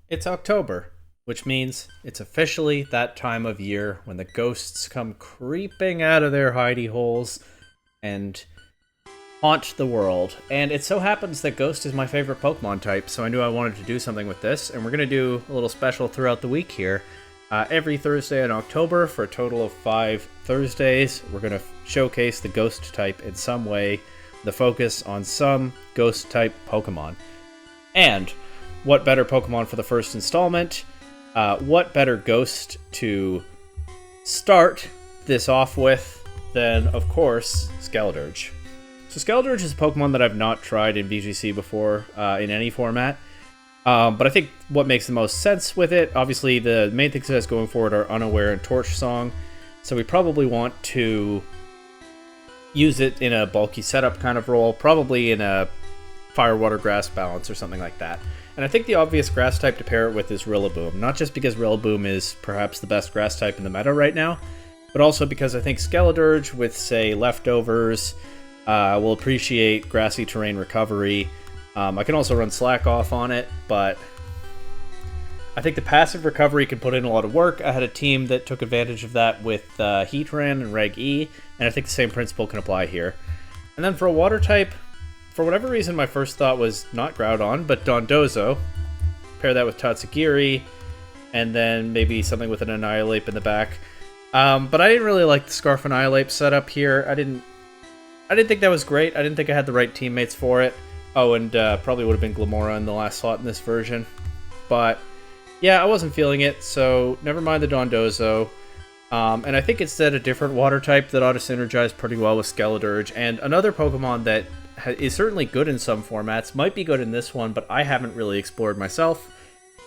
It's October, which means it's officially that time of year when the ghosts come creeping out of their hidey holes and haunt the world. And it so happens that Ghost is my favorite Pokemon type, so I knew I wanted to do something with this, and we're going to do a little special throughout the week here. Every Thursday in October, for a total of 5 Thursdays, we're going to showcase the Ghost type in some way, the focus on some Ghost type Pokemon. And what better Pokemon for the first installment? What better Ghost to start this off with than, of course, Skeledirge. So Skeledirge is a Pokemon that I've not tried in VGC before in any format. But I think what makes the most sense with it, obviously the main things it has going forward are Unaware and Torch Song. So we probably want to use it in a bulky setup kind of role, probably in a Fire, Water, Grass balance or something like that. And I think the obvious grass type to pair it with is Rillaboom. Not just because Rillaboom is perhaps the best grass type in the meta right now, but also because I think Skeledirge with, say, Leftovers will appreciate grassy terrain recovery. I can also run Slack Off on it, but I think the passive recovery can put in a lot of work. I had a team that took advantage of that with Heatran and Reg E, and I think the same principle can apply here. And then for a water type, for whatever reason, my first thought was not Groudon, but Dondozo. Pair that with Tatsugiri, and then maybe something with an Annihilape in the back. But I didn't really like the Scarf Annihilape setup here. I didn't think that was great. I didn't think I had the right teammates for it. Oh, and probably would have been Glamora in the last slot in this version. But yeah, I wasn't feeling it, so never mind the Dondozo. And I think instead a different water type that ought to synergize pretty well with Skeledirge, and another Pokemon that is certainly good in some formats, might be good in this one, but I haven't really explored myself,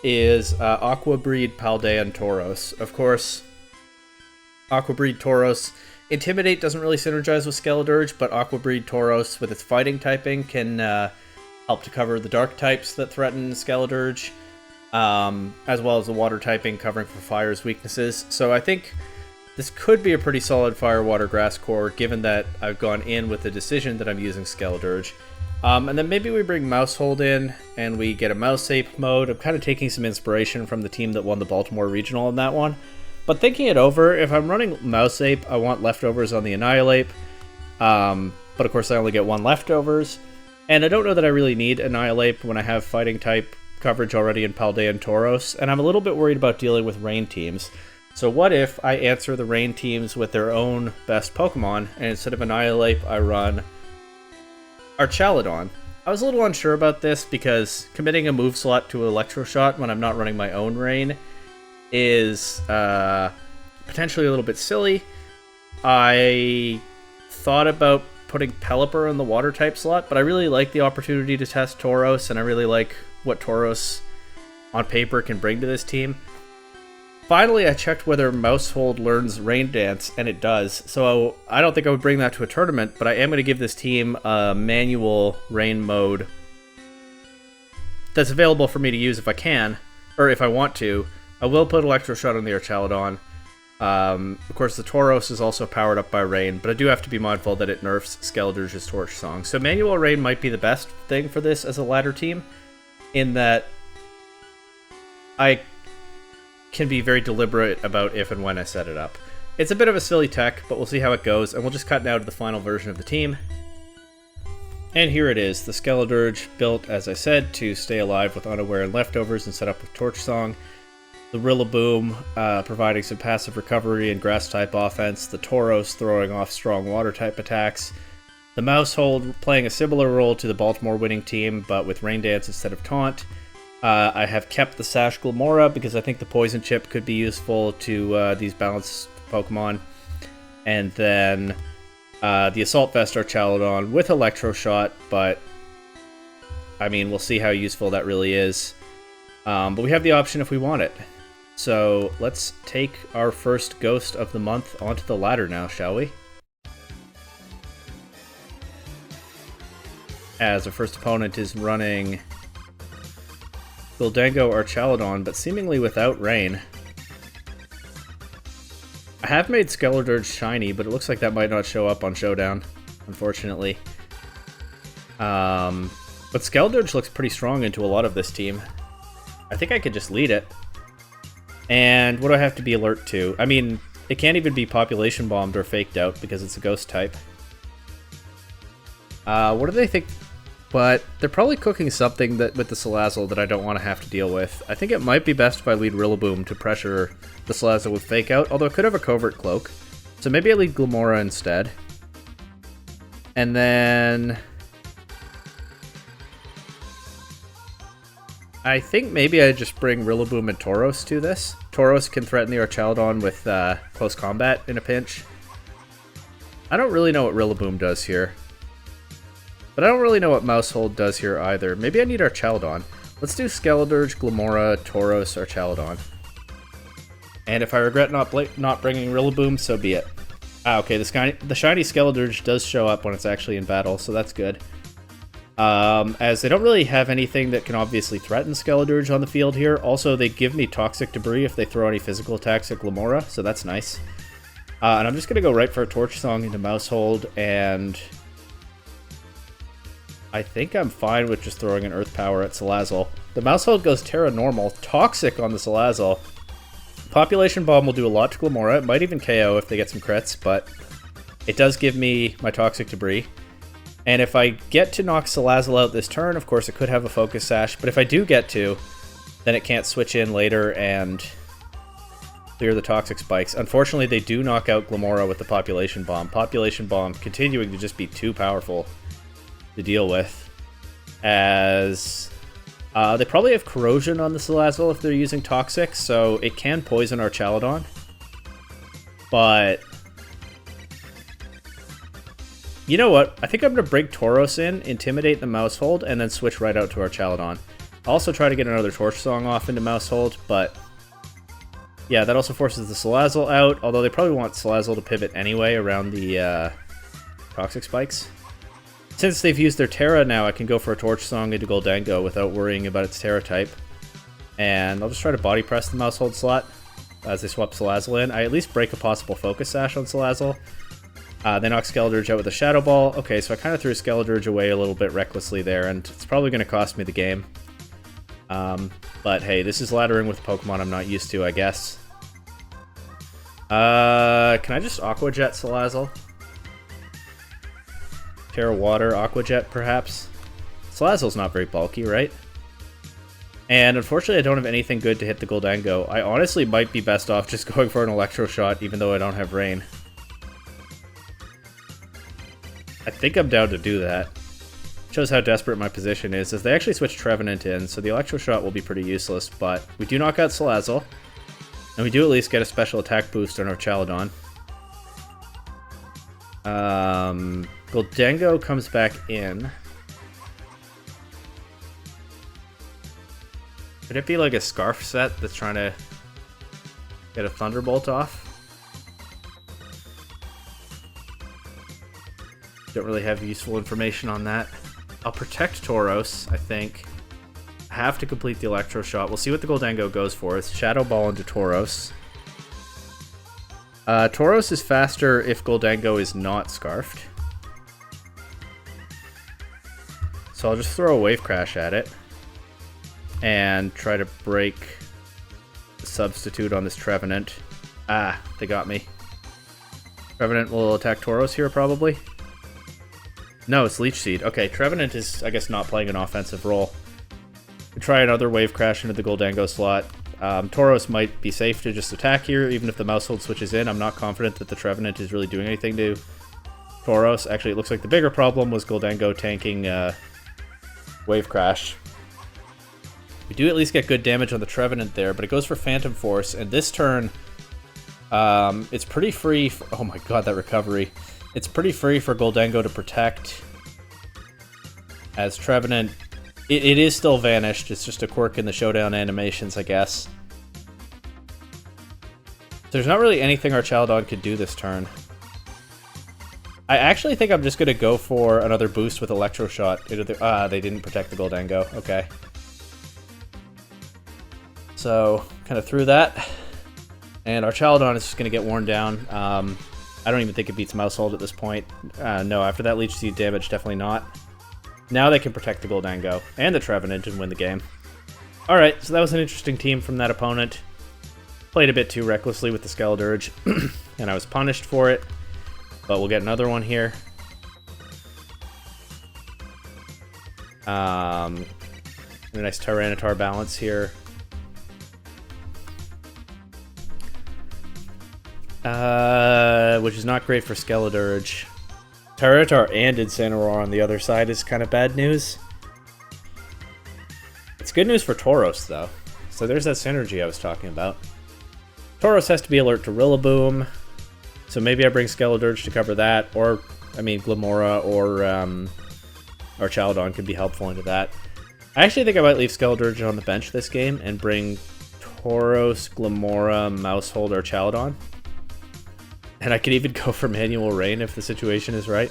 is Aqua Breed Paldean Tauros. Of course, Aqua Breed Tauros, Intimidate doesn't really synergize with Skeledirge, but Aqua Breed Tauros with its fighting typing can help to cover the dark types that threaten Skeledirge, as well as the water typing covering for Fire's weaknesses. So I think this could be a pretty solid Fire, Water, Grass core, given that I've gone in with the decision that I'm using Skeledirge. And then maybe we bring Mousehold in, and we get a Mouseape mode. I'm kind of taking some inspiration from the team that won the Baltimore Regional in that one. But thinking it over, if I'm running Mouseape, I want Leftovers on the Annihilape. But of course I only get one Leftovers. And I don't know that I really need Annihilape when I have Fighting type coverage already in Paldean Tauros. And I'm a little bit worried about dealing with Rain teams. So what if I answer the Rain teams with their own best Pokemon, and instead of Annihilape, I run Archaludon? I was a little unsure about this, because committing a move slot to Electro Shot when I'm not running my own Rain is potentially a little bit silly. I thought about putting Pelipper in the water type slot, but I really like the opportunity to test Tauros, and I really like what Tauros on paper can bring to this team. Finally, I checked whether Mousehold learns Rain Dance, and it does. So I don't think I would bring that to a tournament, but I am going to give this team a manual Rain mode that's available for me to use if I can, or if I want to. I will put Electro Shot on the Archaludon. Of course, the Tauros is also powered up by Rain, but I do have to be mindful that it nerfs Skeledirge's Torch Song. So manual Rain might be the best thing for this as a ladder team, in that I can be very deliberate about if and when I set it up. It's a bit of a silly tech, but we'll see how it goes, and we'll just cut now to the final version of the team. And here it is, the Skeledirge built, as I said, to stay alive with Unaware and Leftovers and set up with Torch Song. The Rillaboom providing some passive recovery and grass-type offense. The Tauros throwing off strong water-type attacks. The Mousehold playing a similar role to the Baltimore winning team, but with Rain Dance instead of Taunt. I have kept the Sash Glamora because I think the Poison Chip could be useful to these balanced Pokemon. And then the Assault Vest Archaludon with Electro Shot, but I mean, we'll see how useful that really is. But we have the option if we want it. So let's take our first Ghost of the month onto the ladder now, shall we? As our first opponent is running Gholdengo Archaludon, but seemingly without Rain. I have made Skeledirge shiny, but it looks like that might not show up on Showdown, unfortunately. But Skeledirge looks pretty strong into a lot of this team. I think I could just lead it. And what do I have to be alert to? I mean, it can't even be population bombed or faked out because it's a ghost type. What do they think? But they're probably cooking something that with the Salazzle that I don't want to have to deal with. I think it might be best if I lead Rillaboom to pressure the Salazzle with Fake Out, although it could have a Covert Cloak. So maybe I lead Glamora instead. And then I think maybe I just bring Rillaboom and Tauros to this. Tauros can threaten the Archaludon with close combat in a pinch. I don't really know what Rillaboom does here. But I don't really know what Mousehold does here either. Maybe I need Archaludon. Let's do Skeledirge, Glamora, Tauros, Archaludon. And if I regret not bringing Rillaboom, so be it. Okay, the shiny Skeledirge does show up when it's actually in battle, so that's good. As they don't really have anything that can obviously threaten Skeledirge on the field here. Also, they give me Toxic Debris if they throw any physical attacks at Glamora, so that's nice. And I'm just going to go right for a Torch Song into Mousehold, and I think I'm fine with just throwing an Earth Power at Salazzle. The Mousehold goes Terra Normal, Toxic on the Salazzle. Population Bomb will do a lot to Glamora. It might even KO if they get some crits, but it does give me my Toxic Debris. And if I get to knock Salazzle out this turn, of course it could have a Focus Sash, but if I do get to, then it can't switch in later and clear the Toxic Spikes. Unfortunately, they do knock out Glamora with the Population Bomb. Population Bomb continuing to just be too powerful to deal with, as they probably have Corrosion on the Salazzle if they're using Toxic, so it can poison Archaludon. But you know what? I think I'm going to bring Tauros in, intimidate the Mousehold, and then switch right out to Archaludon. I'll also try to get another Torch Song off into Mousehold, but yeah, that also forces the Salazzle out, although they probably want Salazzle to pivot anyway around the Toxic Spikes. Since they've used their Terra now, I can go for a Torch Song into Goldango without worrying about its Terra type. And I'll just try to Body Press the Mousehold slot as they swap Salazzle in. I at least break a possible Focus Sash on Salazzle. They knock Skeledirge out with a Shadow Ball. Okay, so I kind of threw Skeledirge away a little bit recklessly there, and it's probably going to cost me the game. But hey, this is laddering with Pokemon I'm not used to, I guess. Can I just Aqua Jet Salazzle? Terra Water, Aqua Jet, perhaps? Salazzle's not very bulky, right? And unfortunately, I don't have anything good to hit the Goldango. I honestly might be best off just going for an Electro Shot, even though I don't have Rain. I think I'm down to do that. Shows how desperate my position is, as they actually switch Trevenant in, so the Electro Shot will be pretty useless, but we do knock out Salazzle, and we do at least get a special attack boost on our Archaludon. Goldango comes back in. Could it be like a Scarf set that's trying to get a Thunderbolt off? Don't really have useful information on that. I'll protect Tauros, I think. I have to complete the Electro Shot. We'll see what the Goldango goes for. It's Shadow Ball into Tauros. Tauros is faster if Goldango is not Scarfed. So I'll just throw a Wave Crash at it and try to break the Substitute on this Trevenant. Ah, they got me. Trevenant will attack Tauros here, probably. No, it's Leech Seed. Okay, Trevenant is, I guess, not playing an offensive role. We try another Wave Crash into the Goldango slot. Tauros might be safe to just attack here, even if the Mousehold switches in. I'm not confident that the Trevenant is really doing anything to Tauros. Actually, it looks like the bigger problem was Goldango tanking Wave Crash. We do at least get good damage on the Trevenant there, but it goes for Phantom Force, and this turn, it's pretty free. Oh my god, that recovery. It's pretty free for Goldango to protect, as Trevenant, it is still vanished. It's just a quirk in the showdown animations, I guess. There's not really anything Archaludon could do this turn. I actually think I'm just going to go for another boost with Electro Shot. They didn't protect the Goldango. Okay. So, kind of threw that. And Archaludon is just going to get worn down. I don't even think it beats Mousehold at this point. No, after that Leech Seed damage, definitely not. Now they can protect the Goldango and the Trevenant and win the game. Alright, so that was an interesting team from that opponent. Played a bit too recklessly with the Skeledirge, and I was punished for it. But we'll get another one here. A nice Tyranitar balance here. Which is not great for Skeledirge. Tyranitar and Incineroar on the other side is kind of bad news. It's good news for Tauros, though. So there's that synergy I was talking about. Tauros has to be alert to Rillaboom. So maybe I bring Skeledirge to cover that. Or, I mean, Glamora or Chaldon could be helpful into that. I actually think I might leave Skeledirge on the bench this game and bring Tauros, Glamora, Mousehold, or Chaldon. And I could even go for Manual Rain if the situation is right.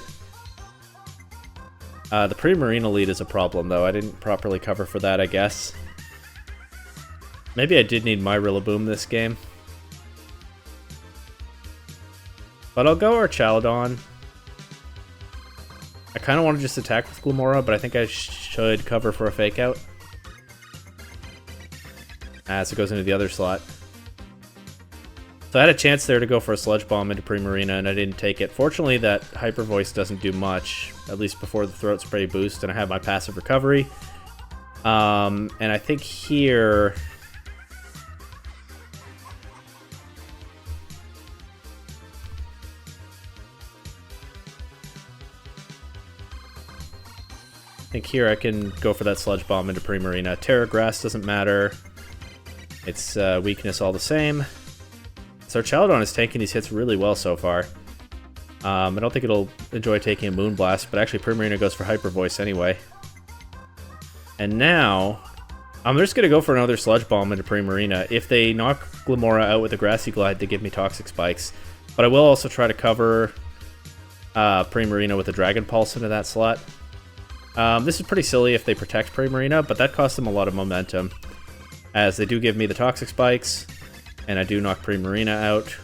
The Primarina lead is a problem, though. I didn't properly cover for that, I guess. Maybe I did need my Rillaboom this game. But I'll go Archaldon. I kind of want to just attack with Glamora, but I think I should cover for a Fake Out. So it goes into the other slot. So I had a chance there to go for a Sludge Bomb into Primarina, and I didn't take it. Fortunately, that Hyper Voice doesn't do much, at least before the Throat Spray boost, and I have my passive recovery. And I think here... I can go for that Sludge Bomb into Primarina. Terra Grass doesn't matter. It's weakness all the same. So Chaldon is taking these hits really well so far. I don't think it'll enjoy taking a Moonblast, but actually Primarina goes for Hyper Voice anyway. And now, I'm just going to go for another Sludge Bomb into Primarina. If they knock Glamora out with a Grassy Glide, they give me Toxic Spikes. But I will also try to cover Primarina with a Dragon Pulse into that slot. This is pretty silly if they protect Primarina, but that costs them a lot of momentum, as they do give me the Toxic Spikes, and I do knock Primarina out.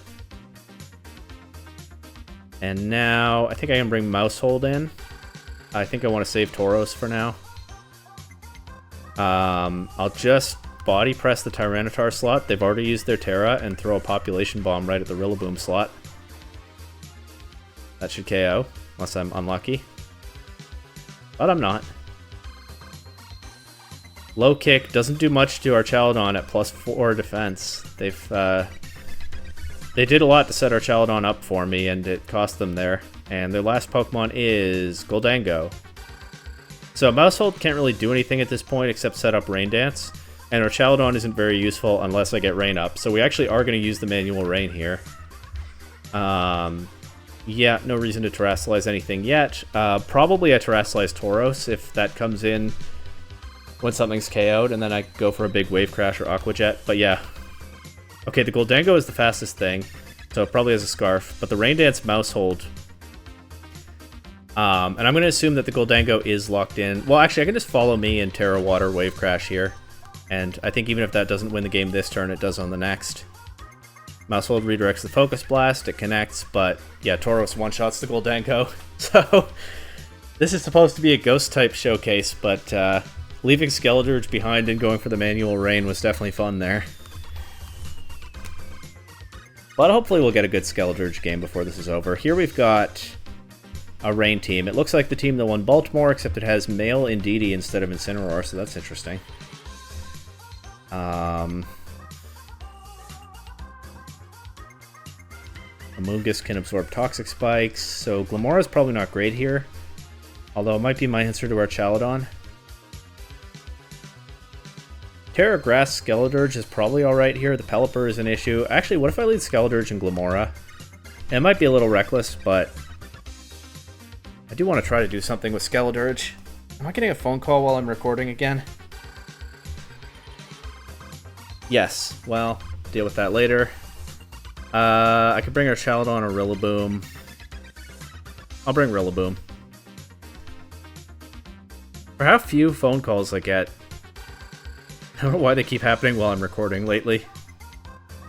And now, I think I can bring Mousehold in. I think I want to save Tauros for now. I'll just Body Press the Tyranitar slot. They've already used their Terra, and throw a Population Bomb right at the Rillaboom slot. That should KO, unless I'm unlucky. But I'm not. Low Kick doesn't do much to Archaldon at +4 defense. They did a lot to set Archaldon up for me, and it cost them there. And their last Pokemon is Goldango. So Mousehold can't really do anything at this point except set up Rain Dance. And Archaldon isn't very useful unless I get Rain up. So we actually are going to use the Manual Rain here. Yeah, no reason to Terrasilize anything yet. Probably I Terrasilize Tauros if that comes in when something's KO'd, and then I go for a big Wave Crash or Aqua Jet. But yeah. Okay, the Goldango is the fastest thing, so it probably has a Scarf. But the Rain Dance Mousehold... and I'm going to assume that the Goldango is locked in. Well, actually, I can just follow me and Terra Water Wave Crash here. And I think even if that doesn't win the game this turn, it does on the next. Mousehold redirects the Focus Blast, it connects, but yeah, Tauros one-shots the Goldango. So, this is supposed to be a Ghost-type showcase, but leaving Skeledirge behind and going for the Manual Rain was definitely fun there. But hopefully we'll get a good Skeledirge game before this is over. Here we've got a Rain team. It looks like the team that won Baltimore, except it has male Indeedee instead of Incineroar, so that's interesting. Amoonguss can absorb Toxic Spikes, so Glamora's probably not great here. Although it might be my answer to Archaldon. Terra Grass Skeledirge is probably alright here. The Pelipper is an issue. Actually, what if I lead Skeledirge and Glamora? It might be a little reckless, but I do want to try to do something with Skeledirge. Am I getting a phone call while I'm recording again? Yes. Well, deal with that later. I could bring Archaldon or Rillaboom. I'll bring Rillaboom. For how few phone calls I get. I don't know why they keep happening while I'm recording lately.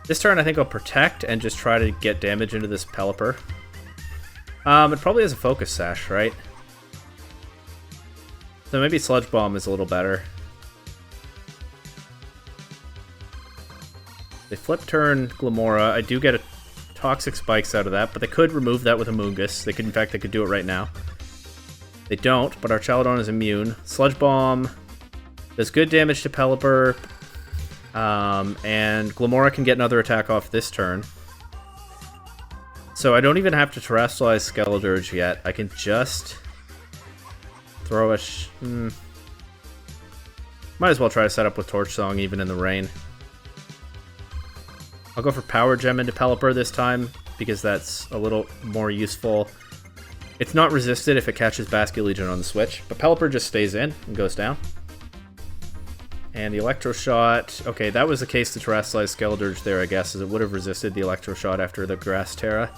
This turn I think I'll Protect and just try to get damage into this Pelipper. It probably has a Focus Sash, right? So maybe Sludge Bomb is a little better. They flip turn Glamora. I do get a Toxic Spikes out of that, but they could remove that with a Moongus. They could, in fact, they could do it right now. They don't, but our Chaladon is immune. Sludge Bomb does good damage to Pelipper, and Glamora can get another attack off this turn. So I don't even have to Terrestrialize Skeledirge yet. I can just throw a... Might as well try to set up with Torch Song even in the rain. I'll go for Power Gem into Pelipper this time, because that's a little more useful. It's not resisted if it catches Basculegion on the switch, but Pelipper just stays in and goes down. And the Electro Shot... Okay, that was the case to Terrestrialize Skeledirge there, I guess, as it would have resisted the Electro Shot after the Grass Terra.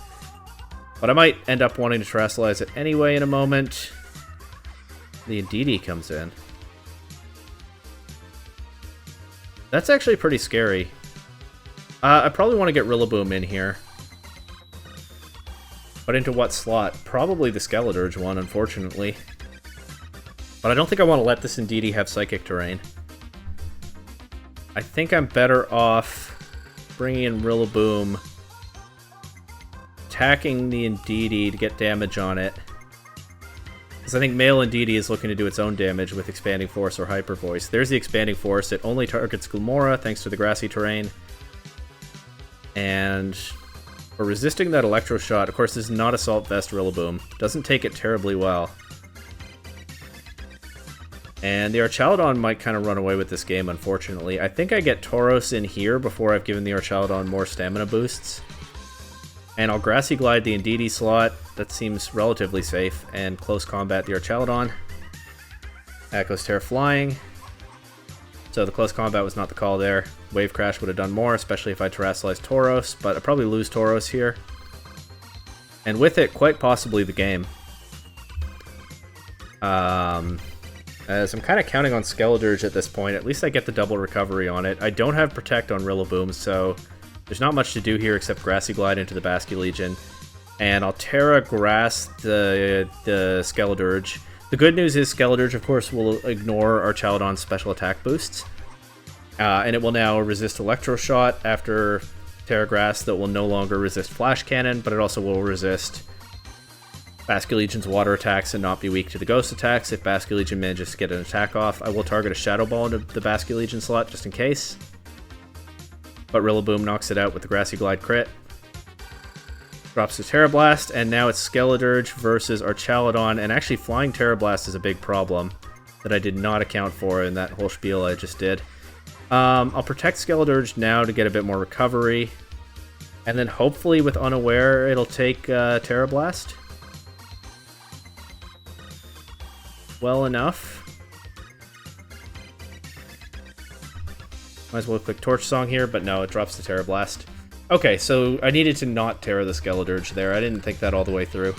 But I might end up wanting to Terrestrialize it anyway in a moment. The Indeedee comes in. That's actually pretty scary. I probably want to get Rillaboom in here. But into what slot? Probably the Skeledirge one, unfortunately. But I don't think I want to let this Indeedee have Psychic Terrain. I think I'm better off bringing in Rillaboom, attacking the Indeedee to get damage on it. Because I think male Indeedee is looking to do its own damage with Expanding Force or Hyper Voice. There's the Expanding Force. It only targets Glamora thanks to the grassy terrain. And we're resisting that Electro Shot. Of course, this is not Assault Vest Rillaboom. Doesn't take it terribly well. And the Archaladon might kind of run away with this game, unfortunately. I think I get Tauros in here before I've given the Archaladon more stamina boosts. And I'll Grassy Glide the Indeedee slot. That seems relatively safe. And Close Combat the Archaladon. Echo's Terra Flying. So the Close Combat was not the call there. Wave Crash would have done more, especially if I Terrestrialized Tauros, but I'd probably lose Tauros here. And with it, quite possibly the game. As I'm kind of counting on Skeledirge at this point, at least I get the double recovery on it. I don't have Protect on Rillaboom, so there's not much to do here except Grassy Glide into the Basculegion. And I'll Terra Grass the Skeledirge. The good news is Skeledirge, of course, will ignore our Chaladon's special attack boosts. And it will now resist Electro Shot after Terra Grass, that will no longer resist Flash Cannon, but it also will resist Basculegion's water attacks and not be weak to the ghost attacks. If Basculegion manages to get an attack off, I will target a Shadow Ball into the Basculegion slot just in case. But Rillaboom knocks it out with the Grassy Glide crit. Drops the Terra Blast, and now it's Skeledirge versus Archaladon, and actually Flying Terra Blast is a big problem that I did not account for in that whole spiel I just did. I'll protect Skeledirge now to get a bit more recovery, and then hopefully with Unaware it'll take Terra Blast. Well enough. Might as well click Torch Song here, but no, it drops the Terra Blast. Okay, so I needed to not Terra the Skeledirge there. I didn't think that all the way through.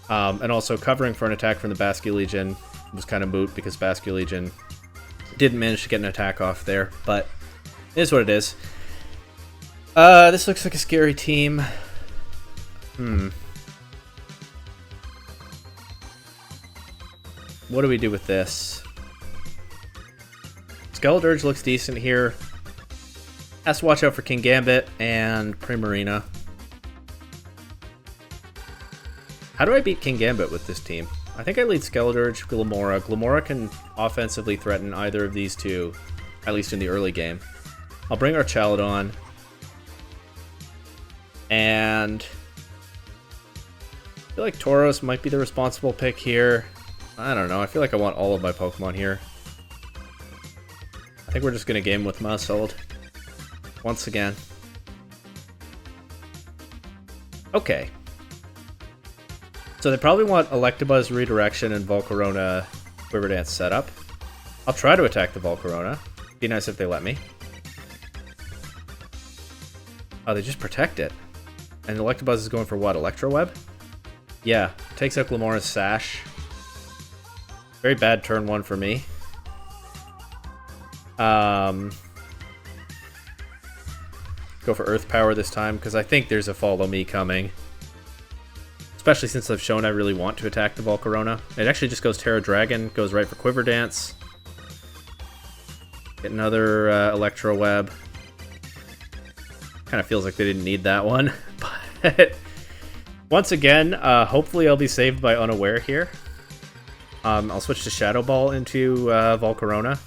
And also covering for an attack from the Basculegion was kind of moot because Basculegion didn't manage to get an attack off there, but it is what it is. This looks like a scary team. What do we do with this? Skeledirge looks decent here. Has to watch out for King Gambit and Primarina. How do I beat King Gambit with this team? I think I lead Skeledirge, Glamora. Glamora can offensively threaten either of these two, at least in the early game. I'll bring our Chaladon. And I feel like Tauros might be the responsible pick here. I don't know. I feel like I want all of my Pokemon here. I think we're just going to game with Maushold. Once again. Okay. So they probably want Electabuzz Redirection and Volcarona Quiver Dance setup. I'll try to attack the Volcarona. Be nice if they let me. Oh, they just protect it. And Electabuzz is going for what? Electro Web? Yeah. Takes out Glamora's Sash. Very bad turn one for me. Go for Earth Power this time, because I think there's a Follow Me coming. Especially since I've shown I really want to attack the Volcarona. It actually just goes Terra Dragon, goes right for Quiver Dance. Get another Electro Web. Kind of feels like they didn't need that one. But once again, hopefully I'll be saved by Unaware here. I'll switch to Shadow Ball into Volcarona.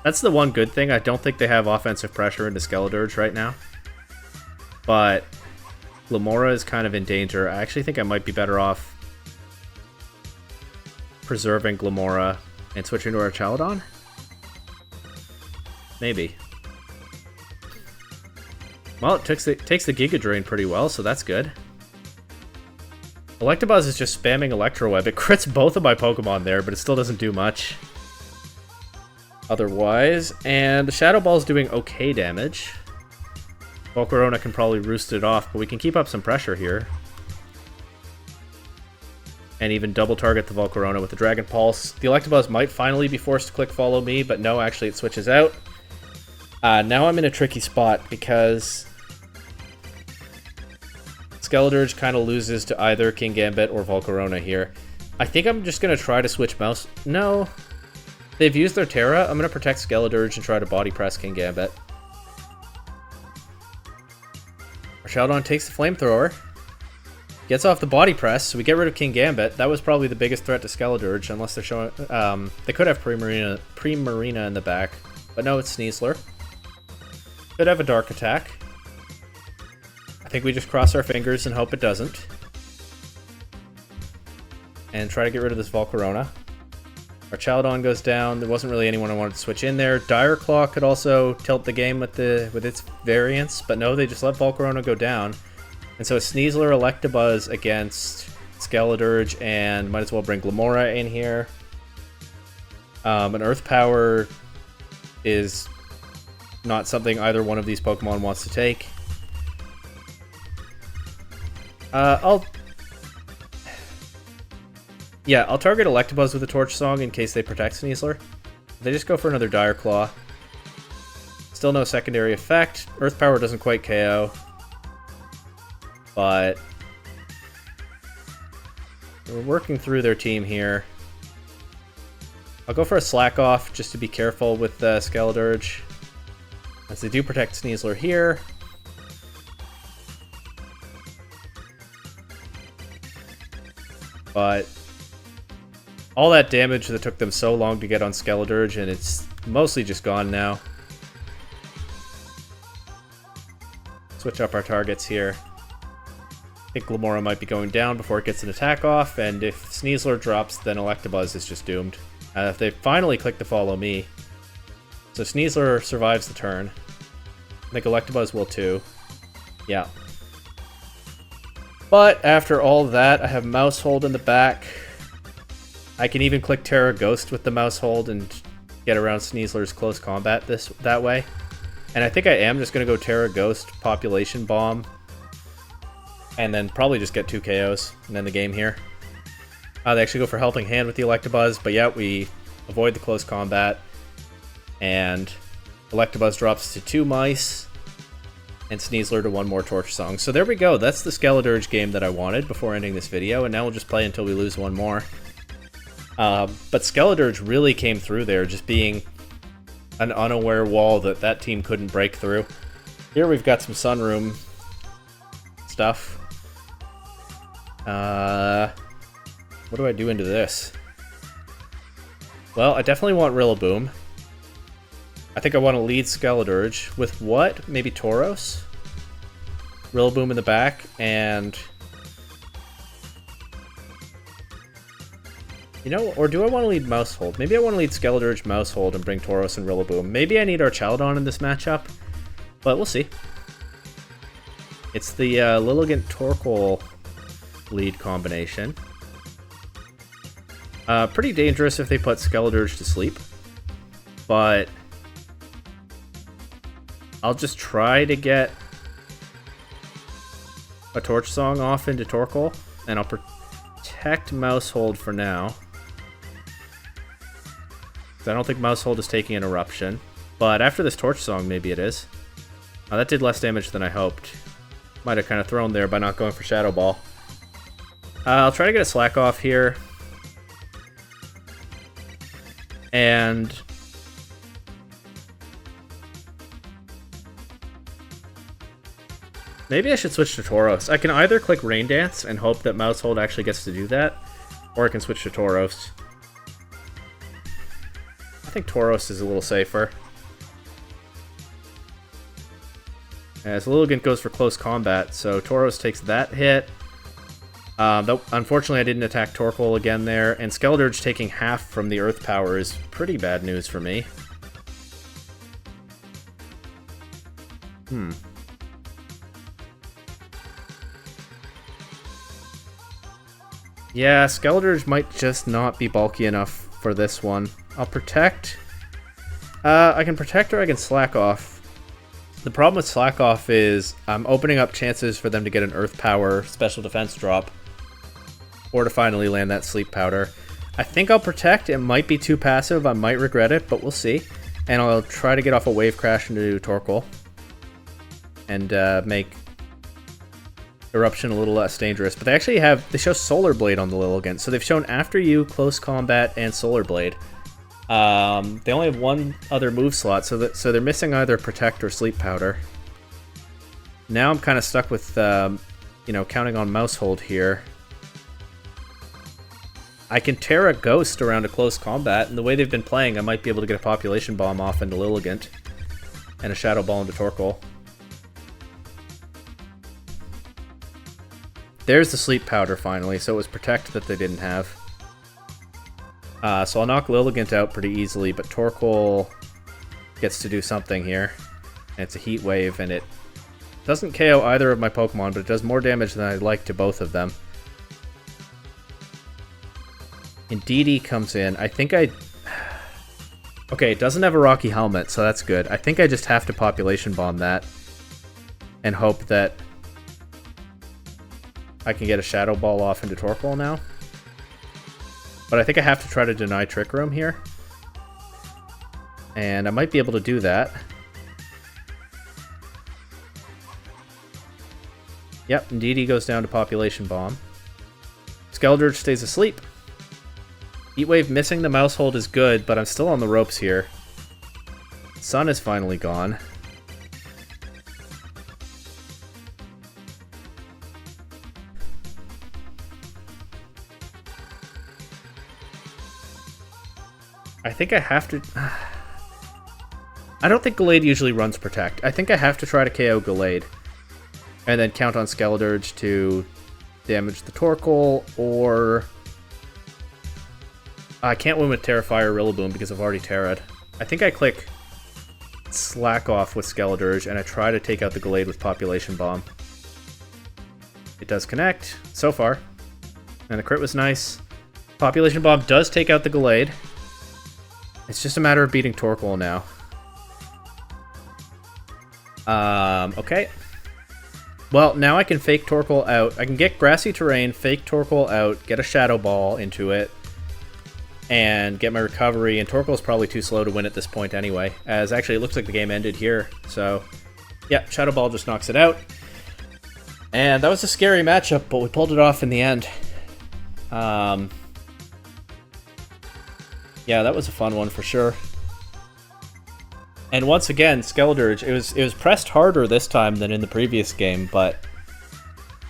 That's the one good thing. I don't think they have offensive pressure into Skeledirge right now. But Glamora is kind of in danger. I actually think I might be better off preserving Glamora and switching to our Chaladon. Maybe. Well, it takes the Giga Drain pretty well, so that's good. Electabuzz is just spamming Electro Web. It crits both of my Pokemon there, but it still doesn't do much otherwise. And the Shadow Ball is doing okay damage. Volcarona can probably roost it off, but we can keep up some pressure here. And even double target the Volcarona with the Dragon Pulse. The Electabuzz might finally be forced to click Follow Me, but no, actually it switches out. Now I'm in a tricky spot because Skeledirge kind of loses to either Kingambit or Volcarona here. I think I'm just going to try to switch Mouse... No. They've used their Terra. I'm going to protect Skeledirge and try to Body Press Kingambit. Our Shaldon takes the Flamethrower. Gets off the Body Press, so we get rid of Kingambit. That was probably the biggest threat to Skeledirge, unless they're showing... they could have Primarina in the back. But no, it's Sneasler. Could have a Dark Attack. I think we just cross our fingers and hope it doesn't. And try to get rid of this Volcarona. Our Chaladon goes down. There wasn't really anyone I wanted to switch in there. Dire Claw could also tilt the game with its variants, but no, they just let Volcarona go down. And so it's Sneasler, Electabuzz against Skeledirge, and might as well bring Glamora in here. An Earth Power is not something either one of these Pokemon wants to take. I'll target Electabuzz with a Torch Song in case they protect Sneasler. They just go for another Dire Claw. Still no secondary effect. Earth Power doesn't quite KO. But we're working through their team here. I'll go for a Slack Off just to be careful with Skeledirge, as they do protect Sneasler here. But all that damage that took them so long to get on Skeledirge, and it's mostly just gone now. Switch up our targets here. I think Glamora might be going down before it gets an attack off, and if Sneasler drops, then Electabuzz is just doomed. If they finally click to Follow Me. So Sneasler survives the turn. I think Electabuzz will too. Yeah. But after all that, I have Mouse Hold in the back. I can even click Terra Ghost with the Mouse Hold and get around Sneasler's close combat that way. And I think I am just going to go Terra Ghost, Population Bomb, and then probably just get 2 KOs and end the game here. They actually go for Helping Hand with the Electabuzz, but yeah, we avoid the close combat. And Electabuzz drops to 2 Mice, and Sneasler to 1 more Torch Song. So there we go, that's the Skeledirge game that I wanted before ending this video, and now we'll just play until we lose 1 more. But Skeledirge really came through there, just being an unaware wall that team couldn't break through. Here we've got some Sunroom stuff. What do I do into this? Well, I definitely want Rillaboom. I think I want to lead Skeledirge. With what? Maybe Tauros? Rillaboom in the back, and... You know, or do I want to lead Mouse Hold? Maybe I want to lead Skeledirge, Mouse Hold, and bring Tauros and Rillaboom. Maybe I need our Chaladon in this matchup, but we'll see. It's the Lilligant Torkoal lead combination. Pretty dangerous if they put Skeledirge to sleep, but I'll just try to get a Torch Song off into Torkoal, and I'll protect Mouse Hold for now. I don't think Mouse Hold is taking an Eruption, but after this Torch Song, maybe it is. That did less damage than I hoped. Might have kind of thrown there by not going for Shadow Ball. I'll try to get a Slack Off here. And Maybe I should switch to Tauros. I can either click Rain Dance and hope that Mousehold actually gets to do that, or I can switch to Tauros. I think Tauros is a little safer. As Lilligant goes for close combat, so Tauros takes that hit. Though, unfortunately, I didn't attack Torkoal again there, and Skeledirge taking half from the Earth Power is pretty bad news for me. Yeah, Skeledirge might just not be bulky enough for this one. I'll protect. I can protect or I can slack off. The problem with slack off is I'm opening up chances for them to get an Earth Power special defense drop, or to finally land that Sleep Powder. I think I'll protect. It might be too passive. I might regret it, but we'll see. And I'll try to get off a Wave Crash into Torkoal and make Eruption a little less dangerous. But they show Solar Blade on the Lilligant, so they've shown After You, Close Combat, and Solar Blade. They only have one other move slot, so they're missing either Protect or Sleep Powder. Now I'm kind of stuck with, counting on Mousehold here. I can tear a Ghost around a close combat, and the way they've been playing, I might be able to get a Population Bomb off into Lilligant, and a Shadow Ball into Torkoal. There's the Sleep Powder finally, so it was Protect that they didn't have. So I'll knock Lilligant out pretty easily, but Torkoal gets to do something here. And it's a Heat Wave, and it doesn't KO either of my Pokemon, but it does more damage than I'd like to both of them. Indeedee comes in. I think I... Okay, it doesn't have a Rocky Helmet, so that's good. I think I just have to Population Bomb that and hope that I can get a Shadow Ball off into Torkoal now. But I think I have to try to deny Trick Room here. And I might be able to do that. Yep, Indeedee goes down to Population Bomb. Skeledirge stays asleep. Heat Wave missing the Mousehold is good, but I'm still on the ropes here. Sun is finally gone. I think I have to... I don't think Gallade usually runs Protect. I think I have to try to KO Gallade. And then count on Skeledirge to damage the Torkoal, or... I can't win with Terrify or Rillaboom because I've already Terra'd. I think I click Slack Off with Skeledirge, and I try to take out the Gallade with Population Bomb. It does connect, so far. And the crit was nice. Population Bomb does take out the Gallade. It's just a matter of beating Torkoal now. Okay. Well, now I can fake Torkoal out. I can get Grassy Terrain, fake Torkoal out, get a Shadow Ball into it, and get my recovery, and Torkoal's probably too slow to win at this point anyway, as actually it looks like the game ended here, so yeah, Shadow Ball just knocks it out. And that was a scary matchup, but we pulled it off in the end. Yeah, that was a fun one for sure. And once again, Skeledirge, it was pressed harder this time than in the previous game, but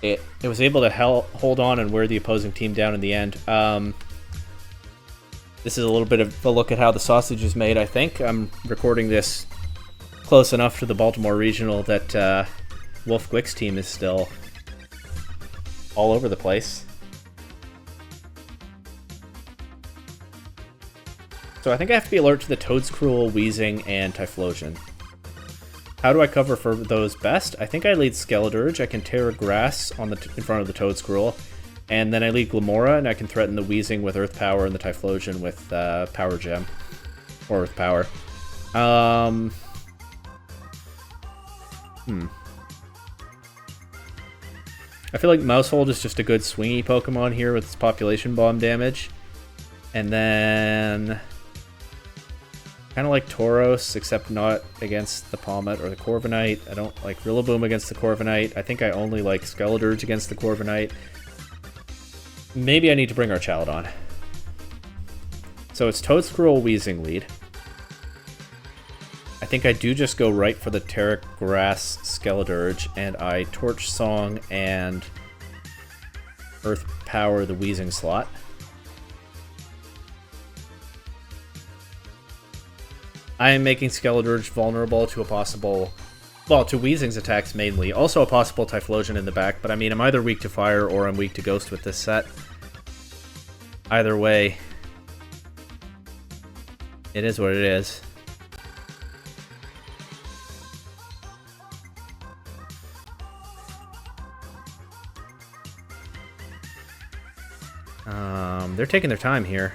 it was able to hold on and wear the opposing team down in the end. This is a little bit of a look at how the sausage is made, I think. I'm recording this close enough to the Baltimore Regional that Wolf Glick's team is still all over the place. So I think I have to be alert to the Toedscruel, Weezing, and Typhlosion. How do I cover for those best? I think I lead Skeledirge. I can Terra Grass in front of the Toedscruel. And then I lead Glamora, and I can threaten the Weezing with Earth Power and the Typhlosion with Power Gem. Or Earth Power. I feel like Mousehold is just a good swingy Pokemon here with its Population Bomb damage. And then... kind of like Tauros, except not against the Palmet or the Corviknight. I don't like Rillaboom against the Corviknight. I think I only like Skeledirge against the Corviknight. Maybe I need to bring our Chaladon. So it's Toedscruel, Weezing lead. I think I do just go right for the Terra Grass Skeledirge, and I Torch Song and Earth Power the Wheezing slot. I am making Skeledirge vulnerable to a possible... well, to Wheezing's attacks mainly. Also a possible Typhlosion in the back, but I mean, I'm either weak to Fire or I'm weak to Ghost with this set. Either way, it is what it is. They're taking their time here.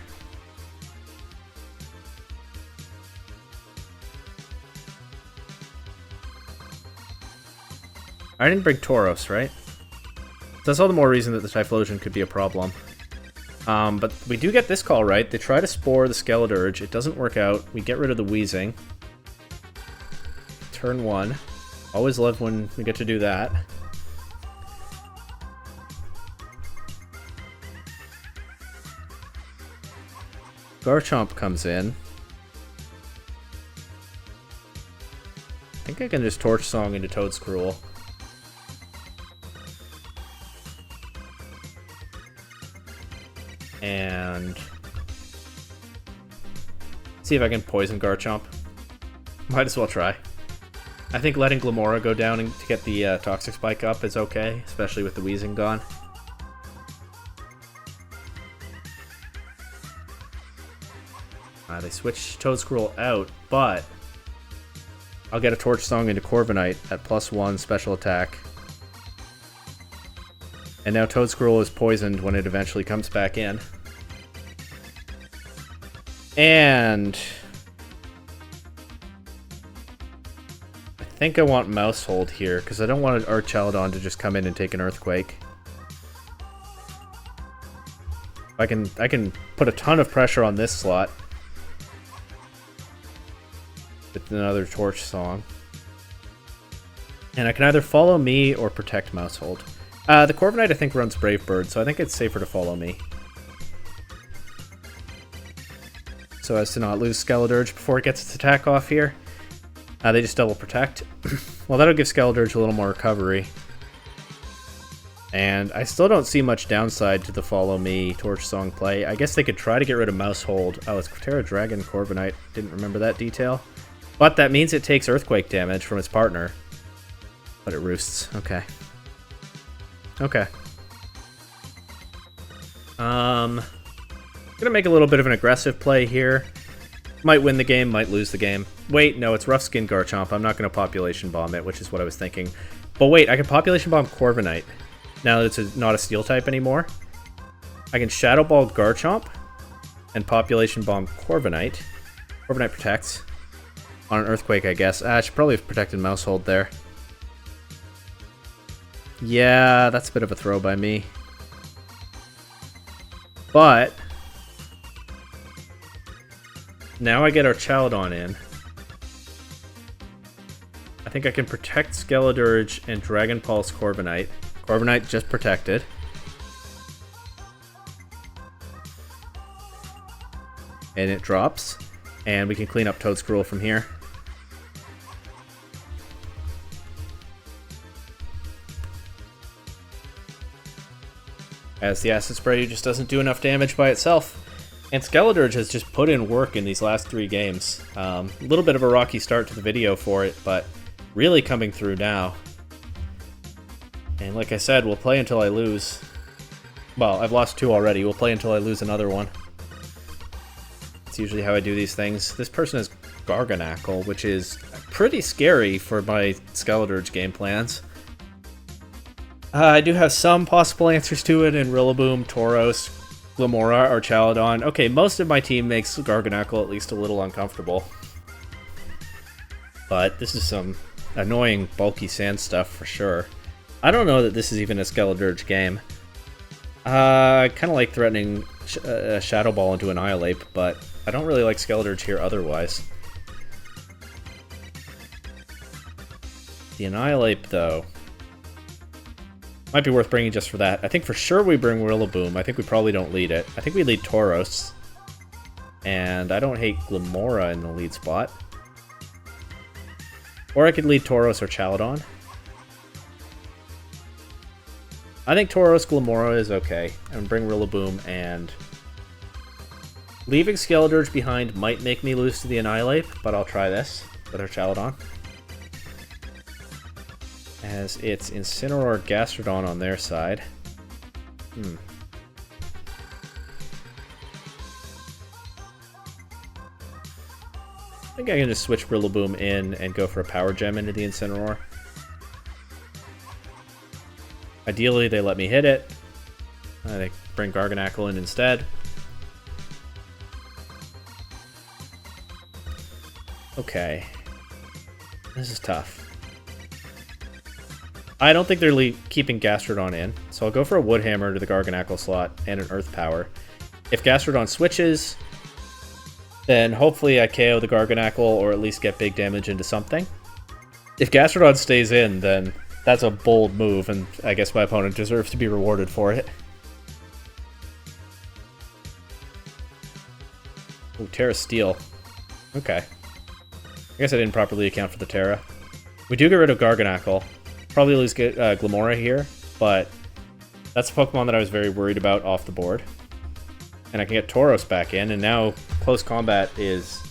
I didn't bring Tauros, right? That's all the more reason that the Typhlosion could be a problem. But we do get this call right. They try to Spore the Skeledirge. It doesn't work out. We get rid of the Wheezing. Turn 1. Always love when we get to do that. Garchomp comes in. I think I can just Torch Song into Toedscruel. And see if I can poison Garchomp. Might as well try. I think letting Glamora go down and to get the Toxic Spike up is okay, especially with the Wheezing gone. They switch Toedscruel out, but I'll get a Torch Song into Corviknight at +1 special attack. And now Toedscruel is poisoned when it eventually comes back in. And I think I want Mouse Hold here, because I don't want Archaludon to just come in and take an Earthquake. I can put a ton of pressure on this slot with another Torch Song. And I can either follow me or protect Mouse Hold. The Corviknight I think runs Brave Bird, so I think it's safer to follow me. So as to not lose Skeledirge before it gets its attack off here. They just double protect. Well, that'll give Skeledirge a little more recovery. And I still don't see much downside to the follow me Torch Song play. I guess they could try to get rid of Mouse Hold. Oh, it's Terra Dragon Corviknight. Didn't remember that detail. But that means it takes Earthquake damage from its partner. But it roosts. Okay. Okay. Gonna make a little bit of an aggressive play here. Might win the game, might lose the game. Wait, no, it's Rough Skin Garchomp. I'm not gonna Population Bomb it, which is what I was thinking. But wait, I can Population Bomb Corviknight. Now that it's not a Steel type anymore. I can Shadow Ball Garchomp and Population Bomb Corviknight. Corviknight protects. On an Earthquake, I guess. I should probably have protected Mouse Hold there. Yeah, that's a bit of a throw by me. But now I get Archaludon in. I think I can protect Skeledirge and Dragon Pulse Corviknight. Corviknight just protected. And it drops. And we can clean up Toedscruel from here. As the Acid Spray just doesn't do enough damage by itself. And Skeledirge has just put in work in these last 3 games. A little bit of a rocky start to the video for it, but really coming through now. And like I said, we'll play until I lose. Well, I've lost 2 already. We'll play until I lose another one. It's usually how I do these things. This person has Garganackle, which is pretty scary for my Skeledirge game plans. I do have some possible answers to it in Rillaboom, Tauros, Glamora, Archaludon. Okay, most of my team makes Garganackle at least a little uncomfortable. But this is some annoying, bulky sand stuff for sure. I don't know that this is even a Skeledirge game. I kind of like threatening a Shadow Ball into Annihilate, but I don't really like Skeledirge here otherwise. The Annihilate, though, might be worth bringing just for that. I think for sure we bring Rillaboom. I think we probably don't lead it. I think we lead Tauros. And I don't hate Glamora in the lead spot. Or I could lead Tauros or Chaladon. I think Tauros Glamora is okay. And bring Rillaboom, and leaving Skeledirge behind might make me lose to the Annihilate, but I'll try this with our Chaladon. As it's Incineroar Gastrodon on their side. I think I can just switch Rillaboom in and go for a Power Gem into the Incineroar. Ideally, they let me hit it. They bring Garganacl in instead. Okay. This is tough. I don't think they're keeping Gastrodon in, so I'll go for a Wood Hammer to the Garganacl slot and an Earth Power. If Gastrodon switches, then hopefully I KO the Garganacl or at least get big damage into something. If Gastrodon stays in, then that's a bold move, and I guess my opponent deserves to be rewarded for it. Ooh, Terra Steel. Okay. I guess I didn't properly account for the Terra. We do get rid of Garganacl. Probably lose Glamora here, but that's a Pokemon that I was very worried about off the board. And I can get Tauros back in, and now close combat is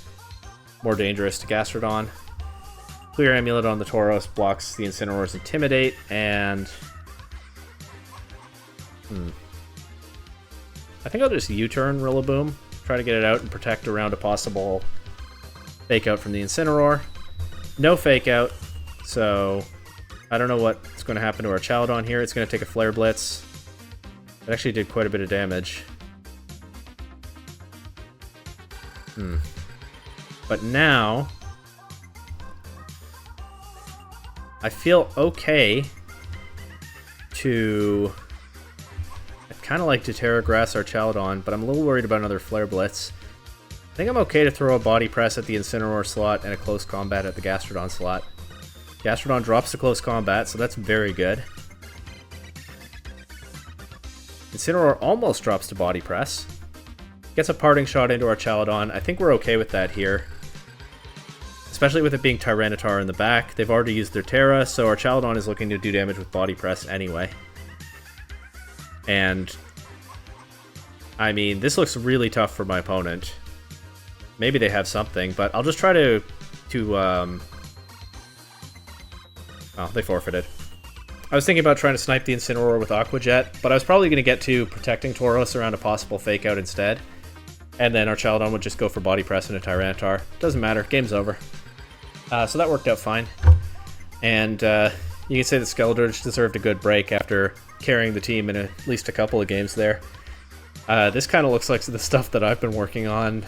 more dangerous to Gastrodon. Clear Amulet on the Tauros blocks the Incineroar's Intimidate, and I think I'll just U-turn Rillaboom, try to get it out and protect around a possible Fake Out from the Incineroar. No Fake Out, so I don't know what's going to happen to our Chaladon here. It's going to take a Flare Blitz. It actually did quite a bit of damage. But now I feel okay to... I'd kind of like to Terra Grass our Chaladon, but I'm a little worried about another Flare Blitz. I think I'm okay to throw a Body Press at the Incineroar slot and a Close Combat at the Gastrodon slot. Gastrodon drops to Close Combat, so that's very good. Incineroar almost drops to Body Press. Gets a Parting Shot into our Chaladon. I think we're okay with that here. Especially with it being Tyranitar in the back. They've already used their Terra, so our Chaladon is looking to do damage with Body Press anyway. And I mean, this looks really tough for my opponent. Maybe they have something, but I'll just try to oh, they forfeited. I was thinking about trying to snipe the Incineroar with Aqua Jet, but I was probably going to get to protecting Tauros around a possible Fake Out instead. And then our Chaladon would just go for Body Press and a Tyranitar. Doesn't matter, game's over. So that worked out fine. And you can say that Skeledirge deserved a good break after carrying the team in at least a couple of games there. This kind of looks like the stuff that I've been working on.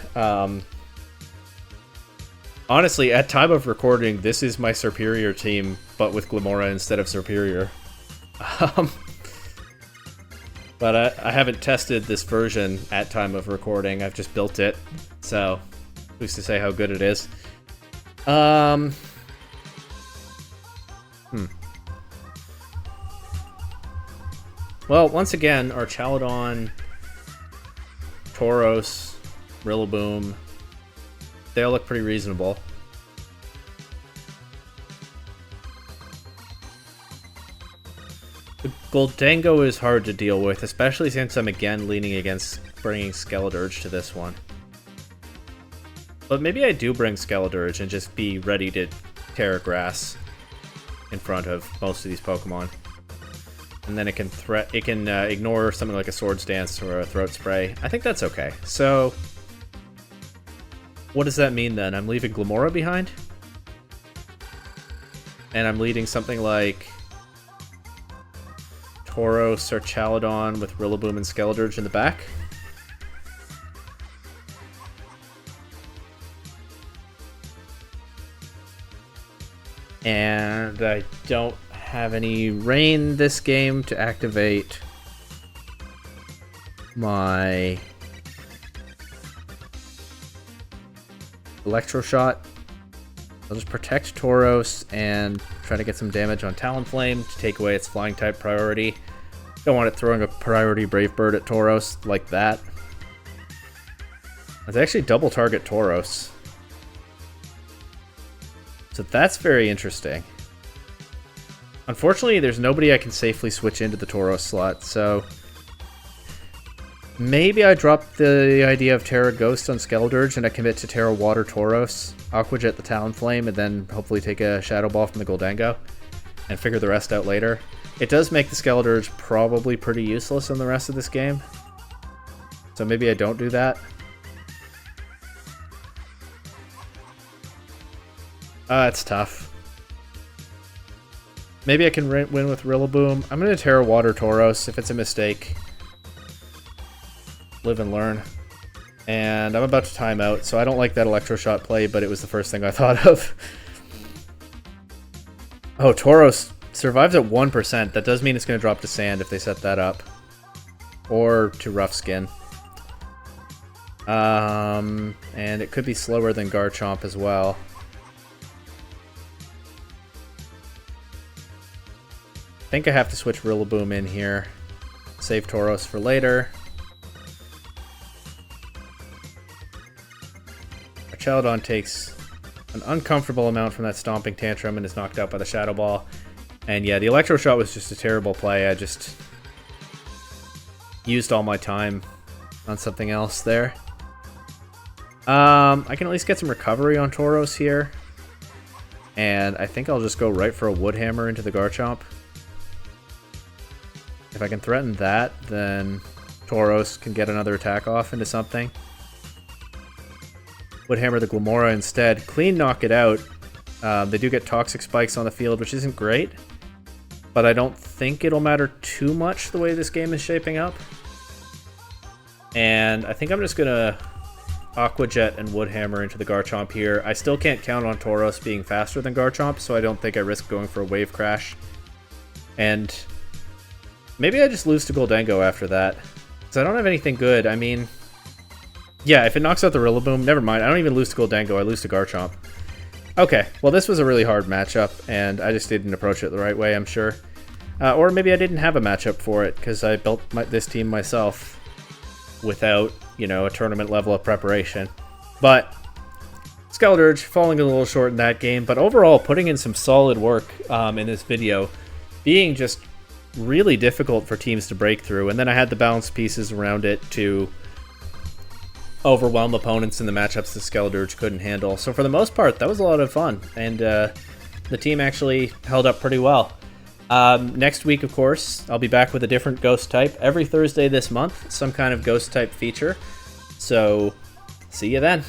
Honestly, at time of recording, this is my Superior team, but with Glamora instead of Superior. But I haven't tested this version at time of recording. I've just built it, so who's to say how good it is? Well, once again, our Chaladon, Tauros, Rillaboom, they all look pretty reasonable. The Goldango is hard to deal with, especially since I'm again leaning against bringing Skeledirge to this one. But maybe I do bring Skeledirge and just be ready to Terra Grass in front of most of these Pokemon. And then it can ignore something like a Swords Dance or a Throat Spray. I think that's okay. So what does that mean then? I'm leaving Glamora behind? And I'm leading something like Tauros or Chaladon with Rillaboom and Skeledirge in the back? And I don't have any rain this game to activate my Electro Shot. I'll just protect Tauros and try to get some damage on Talonflame to take away its flying type priority. Don't want it throwing a priority Brave Bird at Tauros like that. Let's actually double target Tauros. So that's very interesting. Unfortunately, there's nobody I can safely switch into the Tauros slot, so maybe I drop the idea of Terra Ghost on Skeledirge and I commit to Terra Water Tauros, Aqua Jet the Talonflame, and then hopefully take a Shadow Ball from the Goldango and figure the rest out later. It does make the Skeledirge probably pretty useless in the rest of this game, so maybe I don't do that. It's tough. Maybe I can win with Rillaboom. I'm going to Terra Water Tauros if it's a mistake. Live and learn. And I'm about to time out, so I don't like that Electro Shot play, but it was the first thing I thought of. Oh, Tauros survives at 1%. That does mean it's going to drop to Sand if they set that up. Or to Rough Skin. And it could be slower than Garchomp as well. I think I have to switch Rillaboom in here. Save Tauros for later. Archelodon takes an uncomfortable amount from that Stomping Tantrum and is knocked out by the Shadow Ball. And yeah, the Electro Shot was just a terrible play. I just used all my time on something else there. I can at least get some recovery on Tauros here. And I think I'll just go right for a Wood Hammer into the Garchomp. If I can threaten that, then Tauros can get another attack off into something. Would hammer the Glimmora instead. Clean knock it out. They do get Toxic Spikes on the field, which isn't great. But I don't think it'll matter too much the way this game is shaping up. And I think I'm just going to Aqua Jet and Wood Hammer into the Garchomp here. I still can't count on Tauros being faster than Garchomp, so I don't think I risk going for a Wave Crash. And maybe I just lose to Goldango after that, because I don't have anything good. I mean, yeah, if it knocks out the Rillaboom, never mind. I don't even lose to Goldango, I lose to Garchomp. Okay, well this was a really hard matchup, and I just didn't approach it the right way, I'm sure. Or maybe I didn't have a matchup for it, because I built this team myself without, you know, a tournament level of preparation. But Skeledirge falling a little short in that game, but overall putting in some solid work in this video, being just really difficult for teams to break through, and then I had the balanced pieces around it to overwhelm opponents in the matchups the Skeledirge couldn't handle. So for the most part, that was a lot of fun, and the team actually held up pretty well. Next week, of course, I'll be back with a different ghost type. Every Thursday this month, some kind of ghost type feature. So see you then.